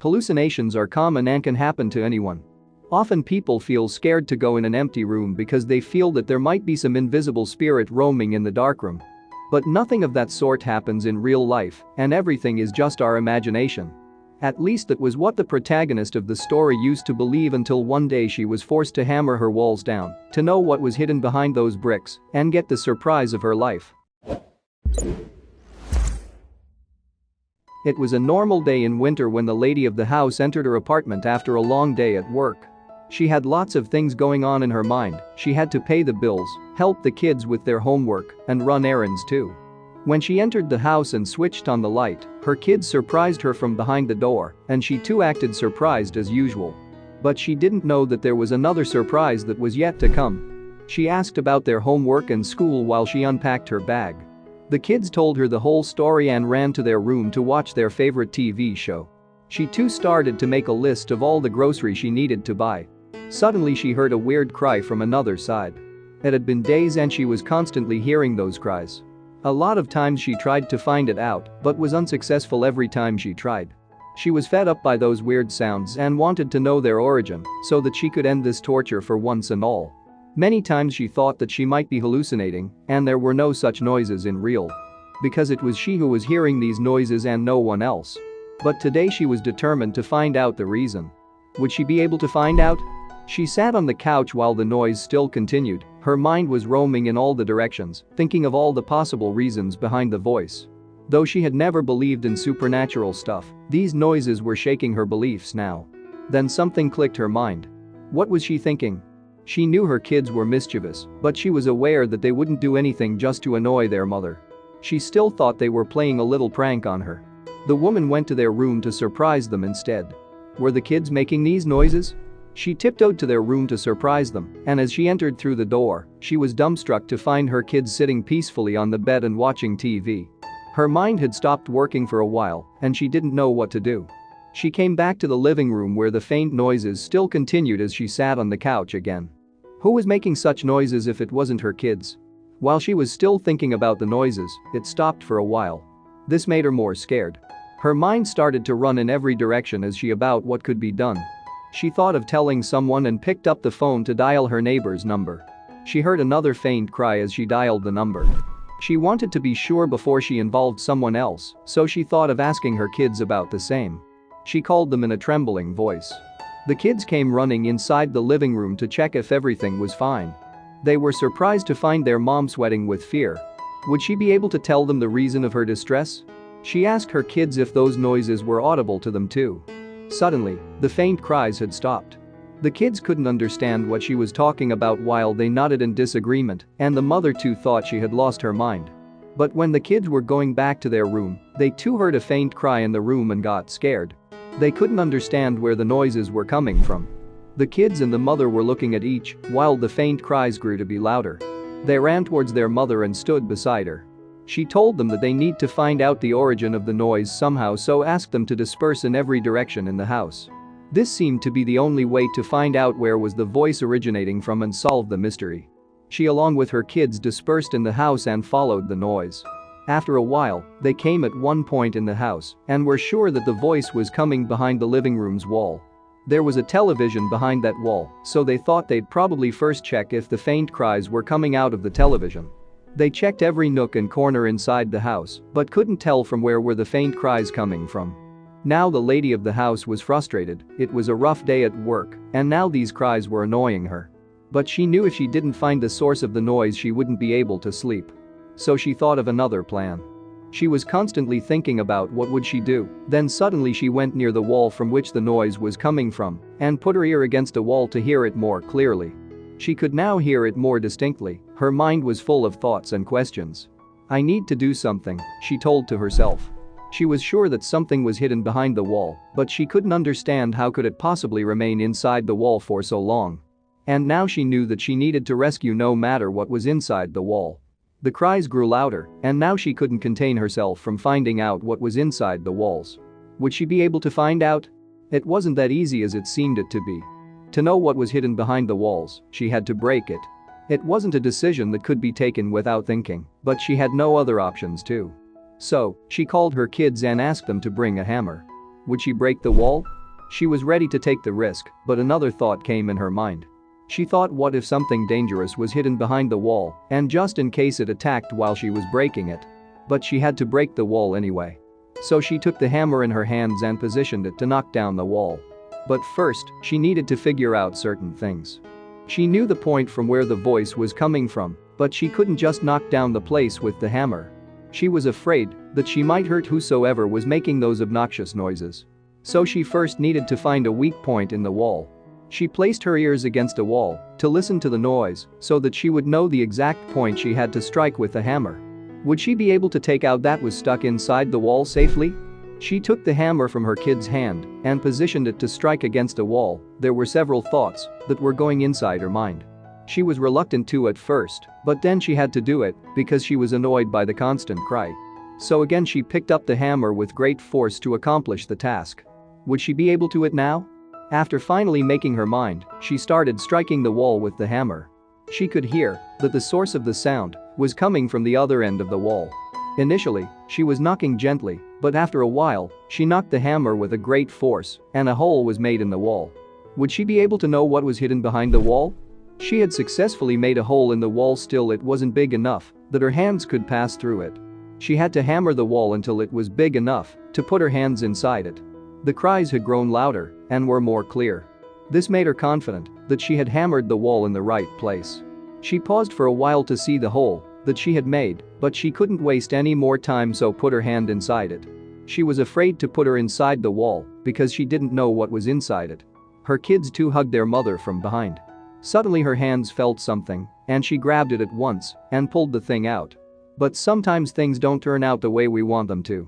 Hallucinations are common and can happen to anyone. Often people feel scared to go in an empty room because they feel that there might be some invisible spirit roaming in the darkroom. But nothing of that sort happens in real life, and everything is just our imagination. At least that was what the protagonist of the story used to believe until one day she was forced to hammer her walls down to know what was hidden behind those bricks and get the surprise of her life. It was a normal day in winter when the lady of the house entered her apartment after a long day at work. She had lots of things going on in her mind. She had to pay the bills, help the kids with their homework, and run errands too. When she entered the house and switched on the light, her kids surprised her from behind the door, and she too acted surprised as usual. But she didn't know that there was another surprise that was yet to come. She asked about their homework and school while she unpacked her bag. The kids told her the whole story and ran to their room to watch their favorite TV show. She too started to make a list of all the groceries she needed to buy. Suddenly she heard a weird cry from another side. It had been days and she was constantly hearing those cries. A lot of times she tried to find it out, but was unsuccessful every time she tried. She was fed up by those weird sounds and wanted to know their origin so that she could end this torture for once and all. Many times she thought that she might be hallucinating and there were no such noises in real. Because it was she who was hearing these noises and no one else. But today she was determined to find out the reason. Would she be able to find out? She sat on the couch while the noise still continued. Her mind was roaming in all the directions, thinking of all the possible reasons behind the voice. Though she had never believed in supernatural stuff, these noises were shaking her beliefs now. Then something clicked her mind. What was she thinking? She knew her kids were mischievous, but she was aware that they wouldn't do anything just to annoy their mother. She still thought they were playing a little prank on her. The woman went to their room to surprise them instead. Were the kids making these noises? She tiptoed to their room to surprise them, and as she entered through the door, she was dumbstruck to find her kids sitting peacefully on the bed and watching TV. Her mind had stopped working for a while, and she didn't know what to do. She came back to the living room where the faint noises still continued as she sat on the couch again. Who was making such noises if it wasn't her kids? While she was still thinking about the noises, it stopped for a while. This made her more scared. Her mind started to run in every direction as she about what could be done. She thought of telling someone and picked up the phone to dial her neighbor's number. She heard another faint cry as she dialed the number. She wanted to be sure before she involved someone else, so she thought of asking her kids about the same. She called them in a trembling voice. The kids came running inside the living room to check if everything was fine. They were surprised to find their mom sweating with fear. Would she be able to tell them the reason of her distress? She asked her kids if those noises were audible to them too. Suddenly, the faint cries had stopped. The kids couldn't understand what she was talking about while they nodded in disagreement, and the mother too thought she had lost her mind. But when the kids were going back to their room, they too heard a faint cry in the room and got scared. They couldn't understand where the noises were coming from. The kids and the mother were looking at each while the faint cries grew to be louder. They ran towards their mother and stood beside her. She told them that they need to find out the origin of the noise somehow, so asked them to disperse in every direction in the house. This seemed to be the only way to find out where was the voice originating from and solve the mystery. She along with her kids dispersed in the house and followed the noise. After a while, they came at one point in the house and were sure that the voice was coming behind the living room's wall. There was a television behind that wall, so they thought they'd probably first check if the faint cries were coming out of the television. They checked every nook and corner inside the house, but couldn't tell from where were the faint cries coming from. Now the lady of the house was frustrated. It was a rough day at work, and now these cries were annoying her. But she knew if she didn't find the source of the noise she wouldn't be able to sleep. So she thought of another plan. She was constantly thinking about what would she do. Then suddenly she went near the wall from which the noise was coming from and put her ear against a wall to hear it more clearly. She could now hear it more distinctly. Her mind was full of thoughts and questions. I need to do something, she told to herself. She was sure that something was hidden behind the wall, but she couldn't understand how could it possibly remain inside the wall for so long. And now she knew that she needed to rescue no matter what was inside the wall. The cries grew louder, and now she couldn't contain herself from finding out what was inside the walls. Would she be able to find out? It wasn't that easy as it seemed it to be. To know what was hidden behind the walls, she had to break it. It wasn't a decision that could be taken without thinking, but she had no other options too. So, she called her kids and asked them to bring a hammer. Would she break the wall? She was ready to take the risk, but another thought came in her mind. She thought, what if something dangerous was hidden behind the wall, and just in case it attacked while she was breaking it? But she had to break the wall anyway. So she took the hammer in her hands and positioned it to knock down the wall. But first, she needed to figure out certain things. She knew the point from where the voice was coming from, but she couldn't just knock down the place with the hammer. She was afraid that she might hurt whosoever was making those obnoxious noises. So she first needed to find a weak point in the wall. She placed her ears against a wall to listen to the noise so that she would know the exact point she had to strike with the hammer. Would she be able to take out that was stuck inside the wall safely? She took the hammer from her kid's hand and positioned it to strike against a wall. There were several thoughts that were going inside her mind. She was reluctant to at first, but then she had to do it because she was annoyed by the constant cry. So again she picked up the hammer with great force to accomplish the task. Would she be able to it now? After finally making her mind, she started striking the wall with the hammer. She could hear that the source of the sound was coming from the other end of the wall. Initially, she was knocking gently, but after a while, she knocked the hammer with a great force, and a hole was made in the wall. Would she be able to know what was hidden behind the wall? She had successfully made a hole in the wall, still it wasn't big enough that her hands could pass through it. She had to hammer the wall until it was big enough to put her hands inside it. The cries had grown louder and were more clear. This made her confident that she had hammered the wall in the right place. She paused for a while to see the hole that she had made, but she couldn't waste any more time, so put her hand inside it. She was afraid to put her inside the wall because she didn't know what was inside it. Her kids too hugged their mother from behind. Suddenly her hands felt something, and she grabbed it at once and pulled the thing out. But sometimes things don't turn out the way we want them to.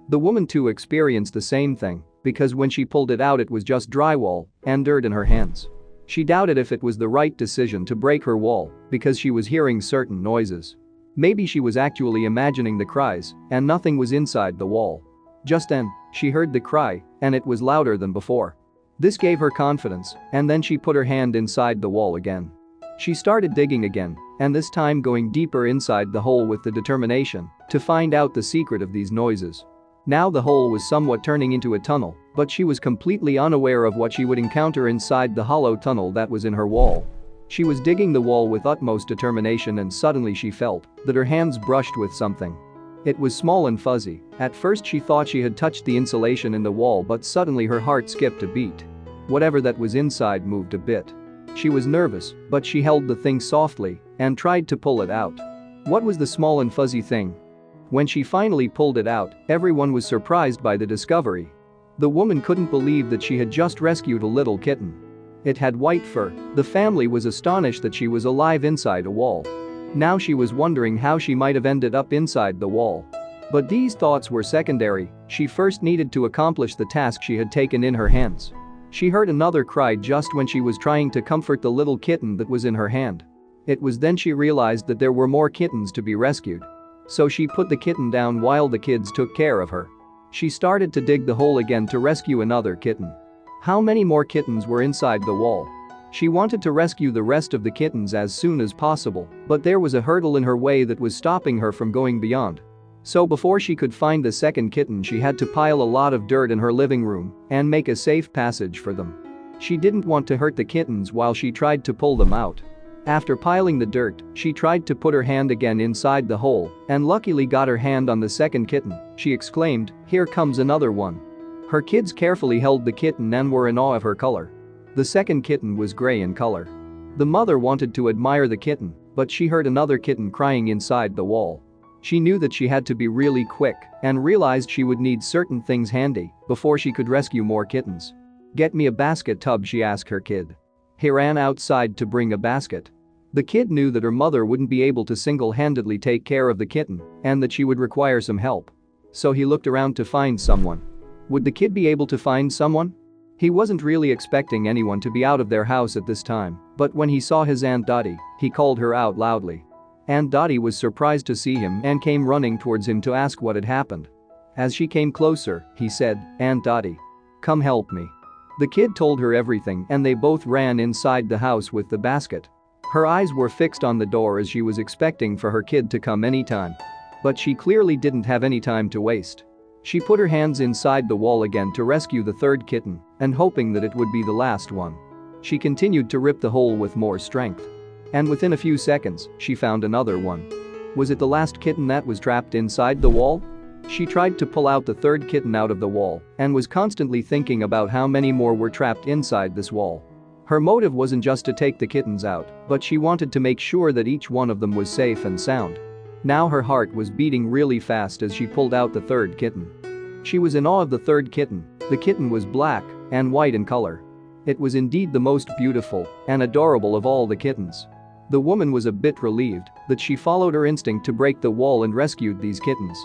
The woman too experienced the same thing, because when she pulled it out it was just drywall and dirt in her hands. She doubted if it was the right decision to break her wall because she was hearing certain noises. Maybe she was actually imagining the cries and nothing was inside the wall. Just then, she heard the cry and it was louder than before. This gave her confidence, and then she put her hand inside the wall again. She started digging again, and this time going deeper inside the hole with the determination to find out the secret of these noises. Now the hole was somewhat turning into a tunnel, but she was completely unaware of what she would encounter inside the hollow tunnel that was in her wall. She was digging the wall with utmost determination, and suddenly she felt that her hands brushed with something. It was small and fuzzy. At first she thought she had touched the insulation in the wall, but suddenly her heart skipped a beat. Whatever that was inside moved a bit. She was nervous, but she held the thing softly and tried to pull it out. What was the small and fuzzy thing? When she finally pulled it out, everyone was surprised by the discovery. The woman couldn't believe that she had just rescued a little kitten. It had white fur. The family was astonished that she was alive inside a wall. Now she was wondering how she might have ended up inside the wall. But these thoughts were secondary. She first needed to accomplish the task she had taken in her hands. She heard another cry just when she was trying to comfort the little kitten that was in her hand. It was then she realized that there were more kittens to be rescued. So she put the kitten down while the kids took care of her. She started to dig the hole again to rescue another kitten. How many more kittens were inside the wall? She wanted to rescue the rest of the kittens as soon as possible, but there was a hurdle in her way that was stopping her from going beyond. So before she could find the second kitten, she had to pile a lot of dirt in her living room and make a safe passage for them. She didn't want to hurt the kittens while she tried to pull them out. After piling the dirt, she tried to put her hand again inside the hole and luckily got her hand on the second kitten. She exclaimed, "Here comes another one." Her kids carefully held the kitten and were in awe of her color. The second kitten was gray in color. The mother wanted to admire the kitten, but she heard another kitten crying inside the wall. She knew that she had to be really quick and realized she would need certain things handy before she could rescue more kittens. "Get me a basket tub," she asked her kid. He ran outside to bring a basket. The kid knew that her mother wouldn't be able to single-handedly take care of the kitten and that she would require some help. So he looked around to find someone. Would the kid be able to find someone? He wasn't really expecting anyone to be out of their house at this time, but when he saw his Aunt Dottie, he called her out loudly. Aunt Dottie was surprised to see him and came running towards him to ask what had happened. As she came closer, he said, "Aunt Dottie, come help me." The kid told her everything and they both ran inside the house with the basket. Her eyes were fixed on the door as she was expecting for her kid to come anytime. But she clearly didn't have any time to waste. She put her hands inside the wall again to rescue the third kitten and hoping that it would be the last one. She continued to rip the hole with more strength. And within a few seconds, she found another one. Was it the last kitten that was trapped inside the wall? She tried to pull out the third kitten out of the wall and was constantly thinking about how many more were trapped inside this wall. Her motive wasn't just to take the kittens out, but she wanted to make sure that each one of them was safe and sound. Now her heart was beating really fast as she pulled out the third kitten. She was in awe of the third kitten. The kitten was black and white in color. It was indeed the most beautiful and adorable of all the kittens. The woman was a bit relieved that she followed her instinct to break the wall and rescued these kittens.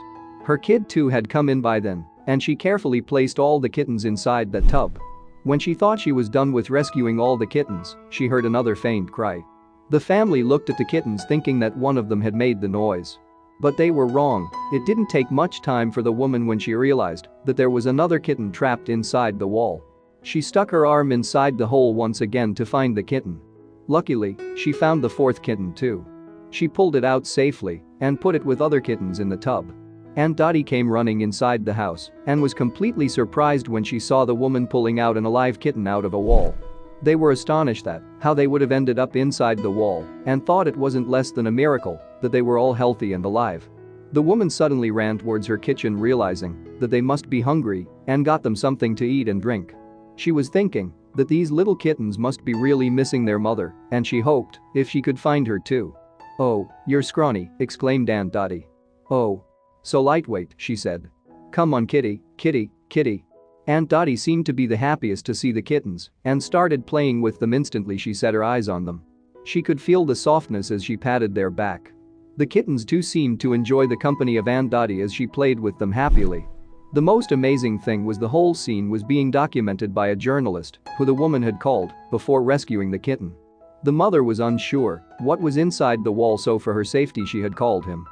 Her kid too had come in by then, and she carefully placed all the kittens inside that tub. When she thought she was done with rescuing all the kittens, she heard another faint cry. The family looked at the kittens thinking that one of them had made the noise. But they were wrong. It didn't take much time for the woman when she realized that there was another kitten trapped inside the wall. She stuck her arm inside the hole once again to find the kitten. Luckily, she found the fourth kitten too. She pulled it out safely and put it with other kittens in the tub. Aunt Dottie came running inside the house and was completely surprised when she saw the woman pulling out an alive kitten out of a wall. They were astonished at how they would have ended up inside the wall and thought it wasn't less than a miracle that they were all healthy and alive. The woman suddenly ran towards her kitchen realizing that they must be hungry and got them something to eat and drink. She was thinking that these little kittens must be really missing their mother and she hoped if she could find her too. "Oh, you're scrawny," exclaimed Aunt Dottie. "Oh, so lightweight," she said. "Come on kitty, kitty, kitty." Aunt Dottie seemed to be the happiest to see the kittens and started playing with them instantly she set her eyes on them. She could feel the softness as she patted their back. The kittens too seemed to enjoy the company of Aunt Dottie as she played with them happily. The most amazing thing was the whole scene was being documented by a journalist who the woman had called before rescuing the kitten. The mother was unsure what was inside the wall, so for her safety she had called him.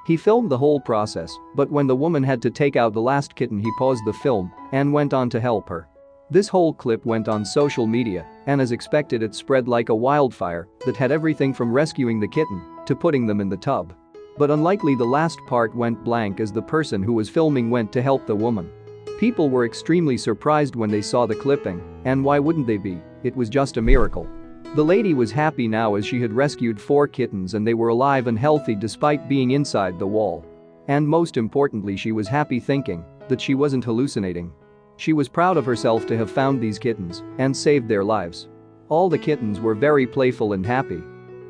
He filmed the whole process, but when the woman had to take out the last kitten he paused the film and went on to help her. This whole clip went on social media and as expected it spread like a wildfire that had everything from rescuing the kitten to putting them in the tub. But unlikely the last part went blank as the person who was filming went to help the woman. People were extremely surprised when they saw the clipping, and why wouldn't they be? It was just a miracle. The lady was happy now as she had rescued 4 kittens and they were alive and healthy despite being inside the wall. And most importantly, she was happy thinking that she wasn't hallucinating. She was proud of herself to have found these kittens and saved their lives. All the kittens were very playful and happy.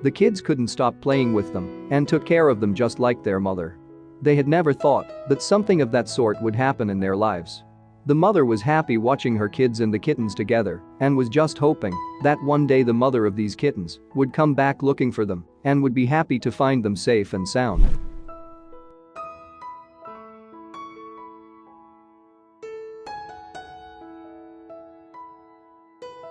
The kids couldn't stop playing with them and took care of them just like their mother. They had never thought that something of that sort would happen in their lives. The mother was happy watching her kids and the kittens together and was just hoping that one day the mother of these kittens would come back looking for them and would be happy to find them safe and sound.